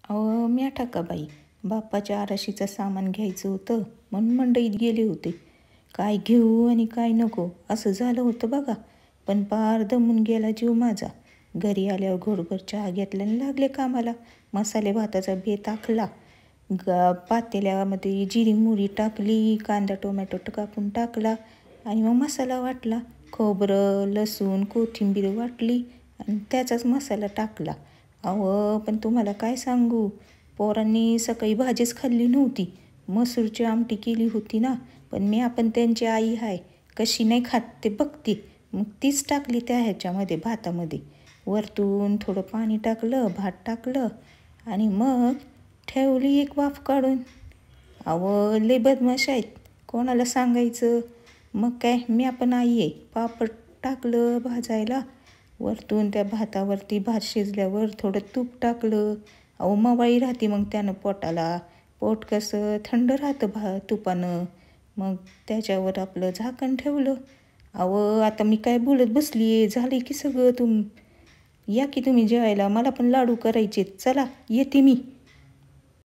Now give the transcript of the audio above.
अहो म्या का बाई, बाप्पाच्या आराशीचं सामान घ्यायचं होतं म्हणून मंडईत गेले होते. काय घेऊ आणि काय नको असं झालं होतं बघा. पण पार दमून गेला जीव माझा. घरी आल्यावर घोटभर चहा घेतला आणि लागले कामाला. मसाले भाताचा बेत आखला. पातेल्यामध्ये जिरी मोहरी टाकली, कांदा टोमॅटो कापून टाकला आणि मग मसाला वाटला. खोबरं लसूण कोथिंबीर वाटली आणि त्याचाच मसाला टाकला. अहो पण तुम्हाला काय सांगू, पोरांनी सकाळी भाजीच खाल्ली नव्हती. मसूरची आमटी केली होती ना, पण मी आपण त्यांची आई आहे, कशी नाही खात ते बघते. मग तीच टाकली त्या ह्याच्यामध्ये भातामध्ये. वरतून थोडं पाणी टाकलं, भात टाकलं आणि मग ठेवली एक वाफ काढून. अहो लय बदमाश आहेत, कोणाला सांगायचं. मग काय मी आपण आई आहे. पापड टाकलं भाजायला, वरतून त्या भातावरती भात शिजल्यावर थोडं तूप टाकलं. अहो मवाळी राहते मग त्यानं पोटाला. पोट कसं थंड राहतं तुपानं. मग त्याच्यावर आपलं झाकण ठेवलं. अहो आता मी काय बोलत बसली आहे, झाले की सगळं. या की तुम्ही जेवायला, मला पण लाडू करायचे. चला येते मी.